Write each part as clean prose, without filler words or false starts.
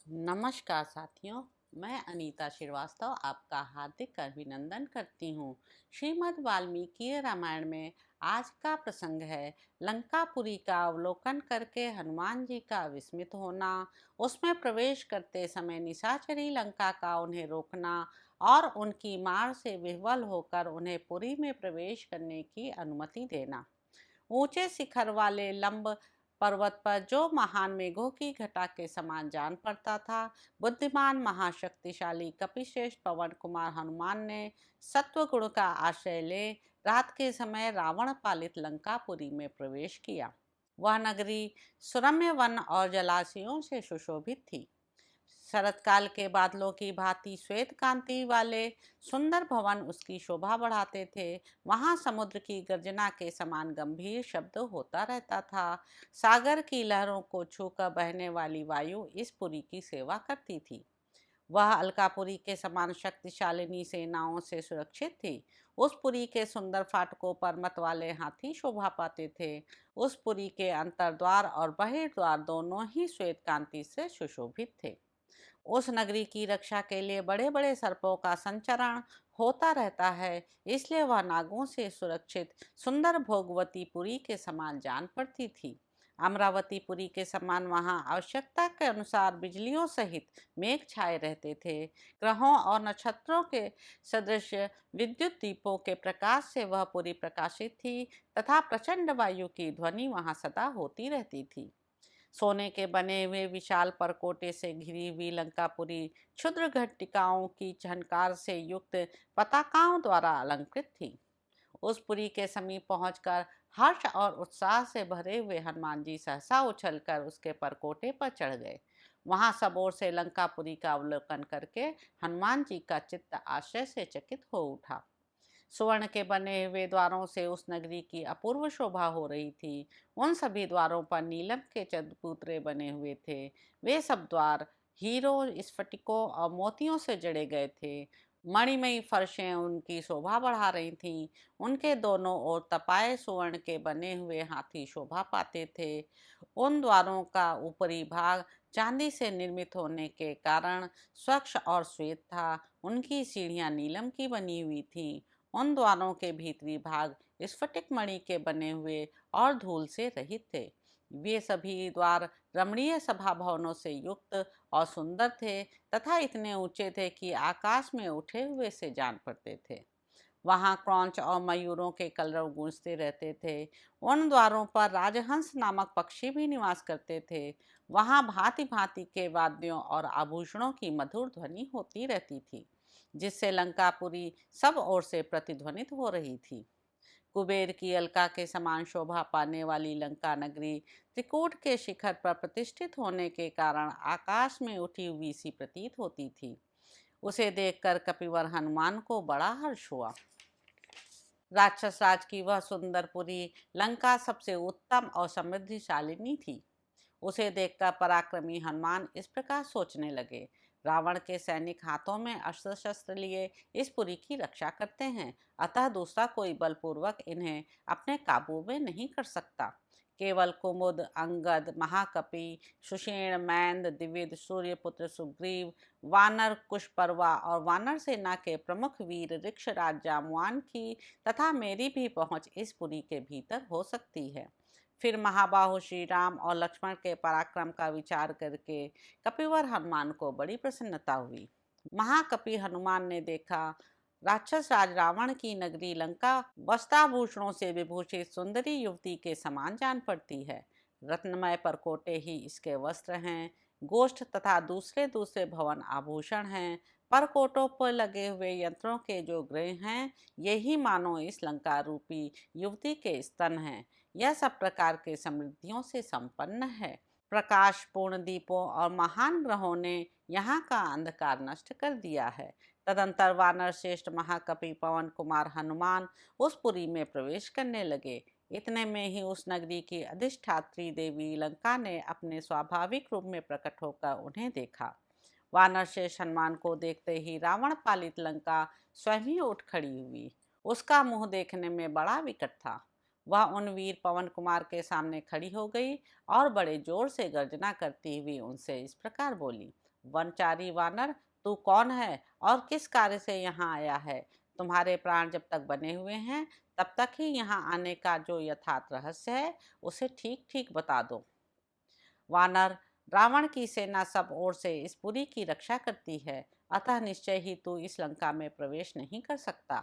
नमस्कार साथियों, मैं अनीता श्रीवास्तव आपका हार्दिक अभिनंदन करती हूँ। श्रीमद् वाल्मीकि रामायण में आज का प्रसंग है लंकापुरी का अवलोकन करके हनुमान जी का विस्मित होना, उसमें प्रवेश करते समय निशाचरी लंका का उन्हें रोकना और उनकी मार से विह्वल होकर उन्हें पुरी में प्रवेश करने की अनुमति देना। ऊंचे शिखर वाले लंब पर्वत पर जो महान मेघों की घटा के समान जान पड़ता था, बुद्धिमान महाशक्तिशाली कपिश्रेष्ठ पवन कुमार हनुमान ने सत्व गुण का आश्रय ले रात के समय रावण पालित लंकापुरी में प्रवेश किया। वह नगरी सुरम्य वन और जलाशयों से सुशोभित थी। शरतकाल के बादलों की भांति श्वेत कांति वाले सुंदर भवन उसकी शोभा बढ़ाते थे। वहां समुद्र की गर्जना के समान गंभीर शब्द होता रहता था। सागर की लहरों को छूकर बहने वाली वायु इस पुरी की सेवा करती थी। वह अलकापुरी के समान शक्तिशालिनी सेनाओं से सुरक्षित थी। उस पुरी के सुंदर फाटकों पर मत वाले हाथी शोभा पाते थे। उस पुरी के अंतर्द्वार और बहिर्द्वार दोनों ही श्वेत कांति से सुशोभित थे। उस नगरी की रक्षा के लिए बड़े बड़े सर्पों का संचरण होता रहता है, इसलिए वह नागों से सुरक्षित सुंदर भोगवती पुरी के समान जान पड़ती थी। अमरावती पुरी के समान वहां आवश्यकता के अनुसार बिजलियों सहित मेघ छाए रहते थे। ग्रहों और नक्षत्रों के सदृश विद्युत दीपों के प्रकाश से वह पुरी प्रकाशित थी तथा प्रचंड वायु की ध्वनि वहां सदा होती रहती थी। सोने के बने हुए विशाल परकोटे से घिरी हुई लंकापुरी क्षुद्र घटिकाओं की झनकार से युक्त पताकाओं द्वारा अलंकृत थी। उस पुरी के समीप पहुंचकर हर्ष और उत्साह से भरे हुए हनुमान जी सहसा उछलकर उसके परकोटे पर चढ़ गए। वहां सब ओर से लंकापुरी का अवलोकन करके हनुमान जी का चित्त आश्चर्य से चकित हो उठा। सुवर्ण के बने हुए द्वारों से उस नगरी की अपूर्व शोभा हो रही थी। उन सभी द्वारों पर नीलम के चबूतरे बने हुए थे। वे सब द्वार हीरो, स्फटिकों और मोतियों से जड़े गए थे। मणिमयी फर्शें उनकी शोभा बढ़ा रही थीं। उनके दोनों ओर तपाए सुवर्ण के बने हुए हाथी शोभा पाते थे। उन द्वारों का ऊपरी भाग चांदी से निर्मित होने के कारण स्वच्छ और श्वेत था। उनकी सीढ़ियां नीलम की बनी हुई थीं। उन द्वारों के भीतरी भाग स्फटिक मणि के बने हुए और धूल से रहित थे। वे सभी द्वार रमणीय सभा भवनों से युक्त और सुंदर थे तथा इतने ऊंचे थे कि आकाश में उठे हुए से जान पड़ते थे। वहां क्रौंच और मयूरों के कलरव गूंजते रहते थे। उन द्वारों पर राजहंस नामक पक्षी भी निवास करते थे। वहां भांति भांति के वाद्यों और आभूषणों की मधुर ध्वनि होती रहती थी, जिससे लंकापुरी सब ओर से प्रतिध्वनित हो रही थी। कुबेर की अलका के समान शोभा पाने वाली लंका नगरी त्रिकूट के शिखर पर प्रतिष्ठित होने के कारण आकाश में उठी हुई सी प्रतीत होती थी। उसे देखकर कपिवर हनुमान को बड़ा हर्ष हुआ। राक्षस राज की वह सुंदरपुरी लंका सबसे उत्तम और समृद्धिशालिनी थी। उसे देखकर पराक्रमी हनुमान इस प्रकार सोचने लगे, रावण के सैनिक हाथों में अस्त्र शस्त्र लिए इस पुरी की रक्षा करते हैं, अतः दूसरा कोई बलपूर्वक इन्हें अपने काबू में नहीं कर सकता। केवल कुमुद, अंगद, महाकपि, सुषेण, मैंद, द्विविद, सूर्यपुत्र सुग्रीव, वानर कुशपर्वा और वानर सेना के प्रमुख वीर ऋक्षराज जामुआन की तथा मेरी भी पहुंच इस पुरी के भीतर हो सकती है। फिर महाबाहु श्री राम और लक्ष्मण के पराक्रम का विचार करके कपिवर हनुमान को बड़ी प्रसन्नता हुई। महाकपि हनुमान ने देखा, राक्षस राज रावण की नगरी लंका वस्त्राभूषणों से विभूषित सुंदरी युवती के समान जान पड़ती है। रत्नमय परकोटे ही इसके वस्त्र हैं। गोष्ठ तथा दूसरे दूसरे भवन आभूषण हैं। परकोटों पर लगे हुए यंत्रों के जो गृह हैं, यही मानो इस लंका रूपी युवती के स्तन हैं। यह सब प्रकार के समृद्धियों से संपन्न है। प्रकाश पूर्ण दीपों और महान ग्रहों ने यहाँ का अंधकार नष्ट कर दिया है। तदंतर वानर श्रेष्ठ महाकपि पवन कुमार हनुमान उस पुरी में प्रवेश करने लगे। इतने में ही उस नगरी की अधिष्ठात्री देवी लंका ने अपने स्वाभाविक रूप में प्रकट होकर उन्हें देखा। वानर श्रेष्ठ हनुमान को देखते ही रावण पालित लंका स्वयं ही उठ खड़ी हुई। उसका मुंह देखने में बड़ा विकट था। वह उन वीर पवन कुमार के सामने खड़ी हो गई और बड़े जोर से गर्जना करती हुई उनसे इस प्रकार बोली, वनचारी वानर, तू कौन है और किस कार्य से यहाँ आया है? तुम्हारे प्राण जब तक बने हुए हैं तब तक ही यहाँ आने का जो यथार्थ रहस्य है उसे ठीक ठीक बता दो। वानर, रावण की सेना सब ओर से इस पुरी की रक्षा करती है, अतः निश्चय ही तू इस लंका में प्रवेश नहीं कर सकता।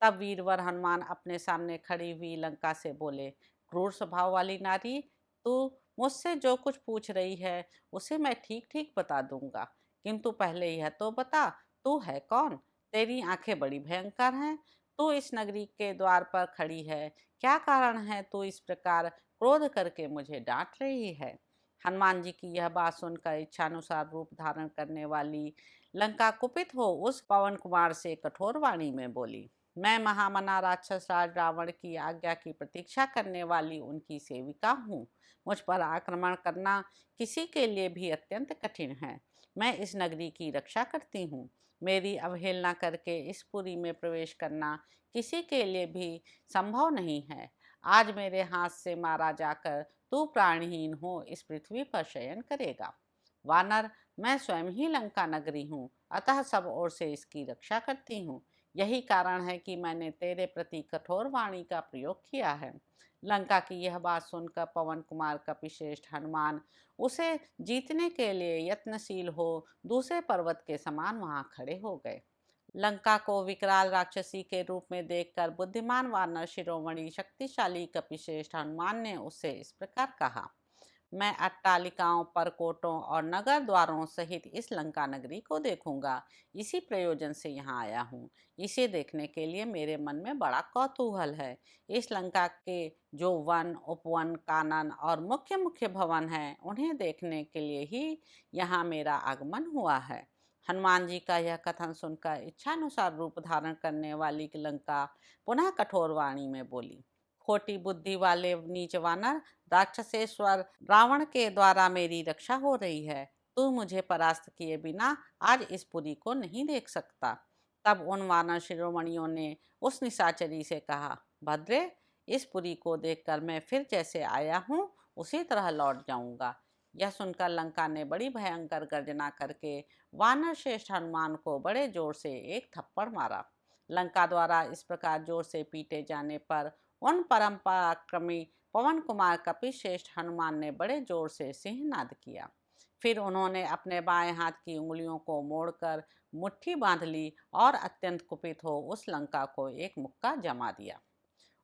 तब वीरवर हनुमान अपने सामने खड़ी हुई लंका से बोले, क्रूर स्वभाव वाली नारी, तू मुझसे जो कुछ पूछ रही है उसे मैं ठीक ठीक बता दूंगा, किंतु पहले यह तो बता, तू है कौन? तेरी आंखें बड़ी भयंकर हैं। तू इस नगरी के द्वार पर खड़ी है, क्या कारण है तू इस प्रकार क्रोध करके मुझे डांट रही है? हनुमान जी की यह बात सुनकर इच्छानुसार रूप धारण करने वाली लंका कुपित हो उस पवन कुमार से कठोर वाणी में बोली, मैं महामना राक्षस राज रावण की आज्ञा की प्रतीक्षा करने वाली उनकी सेविका हूँ। मुझ पर आक्रमण करना किसी के लिए भी अत्यंत कठिन है। मैं इस नगरी की रक्षा करती हूँ। मेरी अवहेलना करके इस पुरी में प्रवेश करना किसी के लिए भी संभव नहीं है। आज मेरे हाथ से मारा जाकर तू प्राणहीन हो इस पृथ्वी पर शयन करेगा। वानर, मैं स्वयं ही लंका नगरी हूँ, अतः सब ओर से इसकी रक्षा करती हूँ। यही कारण है कि मैंने तेरे प्रति कठोर वाणी का प्रयोग किया है। लंका की यह बात सुनकर पवन कुमार कपिश्रेष्ठ हनुमान उसे जीतने के लिए यत्नशील हो दूसरे पर्वत के समान वहां खड़े हो गए। लंका को विकराल राक्षसी के रूप में देखकर बुद्धिमान वानर शिरोमणि शक्तिशाली कपिश्रेष्ठ हनुमान ने उससे इस प्रकार कहा, मैं अट्टालिकाओं, परकोटों और नगर द्वारों सहित इस लंका नगरी को देखूंगा। इसी प्रयोजन से यहाँ आया हूँ। इसे देखने के लिए मेरे मन में बड़ा कौतूहल है। इस लंका के जो वन, उपवन, कानन और मुख्य मुख्य भवन हैं, उन्हें देखने के लिए ही यहाँ मेरा आगमन हुआ है। हनुमान जी का यह कथन सुनकर इच्छानुसार रूप धारण करने वाली लंका पुनः कठोर वाणी में बोली, खोटी बुद्धि वाले नीच वानर, राक्षसेश्वर रावण के द्वारा मेरी रक्षा हो रही है। तू मुझे परास्त किए बिना आज इस पुरी को नहीं देख सकता। तब उन वानर शिरोमणियों ने उस निशाचरी से कहा, भद्रे, इस पुरी को देखकर मैं फिर जैसे आया हूँ उसी तरह लौट जाऊंगा। यह सुनकर लंका ने बड़ी भयंकर गर्जना करके वानर श्रेष्ठ हनुमान को बड़े जोर से एक थप्पड़ मारा। लंका द्वारा इस प्रकार जोर से पीटे जाने पर उन परम पराक्रमी पवन कुमार कपिश्रेष्ठ हनुमान ने बड़े जोर से सिंहनाद किया। फिर उन्होंने अपने बाएं हाथ की उंगलियों को मोड़कर मुट्ठी बांध ली और अत्यंत कुपित हो उस लंका को एक मुक्का जमा दिया।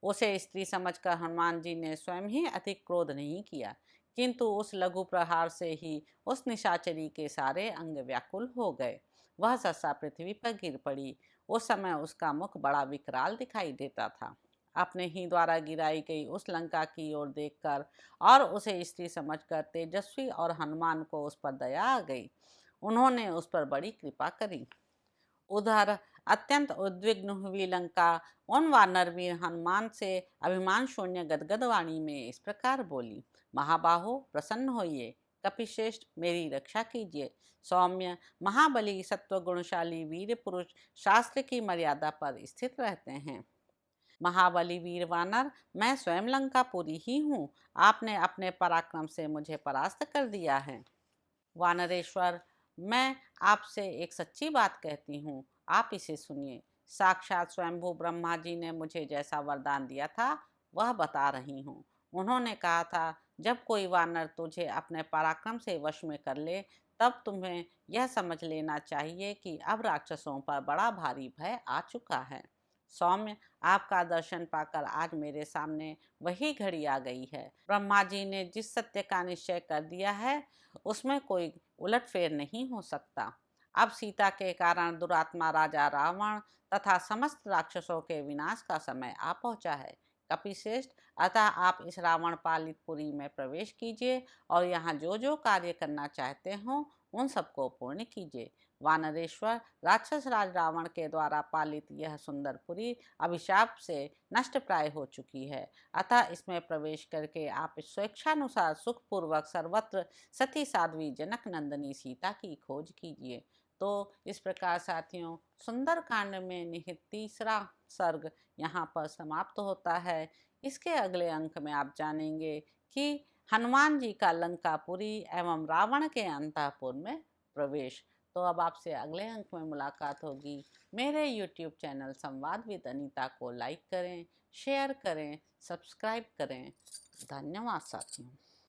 उसे स्त्री समझकर हनुमान जी ने स्वयं ही अधिक क्रोध नहीं किया, किंतु उस लघु प्रहार से ही उस निशाचरी के सारे अंग व्याकुल हो गए। वह सहसा पृथ्वी पर गिर पड़ी। उस समय उसका मुख बड़ा विकराल दिखाई देता था। अपने ही द्वारा गिराई गई उस लंका की ओर देखकर और उसे स्त्री समझकर तेजस्वी और हनुमान को उस पर दया आ गई। उन्होंने उस पर बड़ी कृपा करी। उधर अत्यंत उद्विग्न हुई लंका उन वानरवीर हनुमान से अभिमान शून्य गदगद वाणी में इस प्रकार बोली, महाबाहो, प्रसन्न होइए। कपिश्रेष्ठ, मेरी रक्षा कीजिए। सौम्य, महाबली, सत्व गुणशाली वीर पुरुष शास्त्र की मर्यादा पर स्थित रहते हैं। महाबली वीर वानर, मैं स्वयं लंकापुरी ही हूँ। आपने अपने पराक्रम से मुझे परास्त कर दिया है। वानरेश्वर, मैं आपसे एक सच्ची बात कहती हूँ, आप इसे सुनिए। साक्षात स्वयंभू ब्रह्मा जी ने मुझे जैसा वरदान दिया था वह बता रही हूँ। उन्होंने कहा था, जब कोई वानर तुझे अपने पराक्रम से वश में कर ले तब तुम्हें यह समझ लेना चाहिए कि अब राक्षसों पर बड़ा भारी भय आ चुका है। सौम्य, आपका दर्शन पाकर आज मेरे सामने वही घड़ी आ गई है। ब्रह्मा जी ने जिस सत्य का निश्चय कर दिया है उसमें कोई उलटफेर नहीं हो सकता। अब सीता के कारण दुरात्मा राजा रावण तथा समस्त राक्षसों के विनाश का समय आ पहुंचा है। कपिश्रेष्ठ, अतः आप इस रावण पालित पुरी में प्रवेश कीजिए और यहाँ जो जो कार्य करना चाहते हो उन सबको पूर्ण कीजिए। वानरेश्वर, राक्षस राज रावण के द्वारा पालित यह सुंदरपुरी अभिशाप से नष्ट प्राय हो चुकी है, अतः इसमें प्रवेश करके आप स्वेच्छानुसार सुखपूर्वक सर्वत्र सती साध्वी जनक नंदिनी सीता की खोज कीजिए। तो इस प्रकार साथियों, सुंदर कांड में निहित तीसरा सर्ग यहाँ पर समाप्त होता है। इसके अगले अंक में आप जानेंगे कि हनुमान जी का लंकापुरी एवं रावण के अंतःपुर में प्रवेश। तो अब आपसे अगले अंक में मुलाकात होगी। मेरे यूट्यूब चैनल संवाद विद अनीता को लाइक करें, शेयर करें, सब्सक्राइब करें। धन्यवाद साथियों।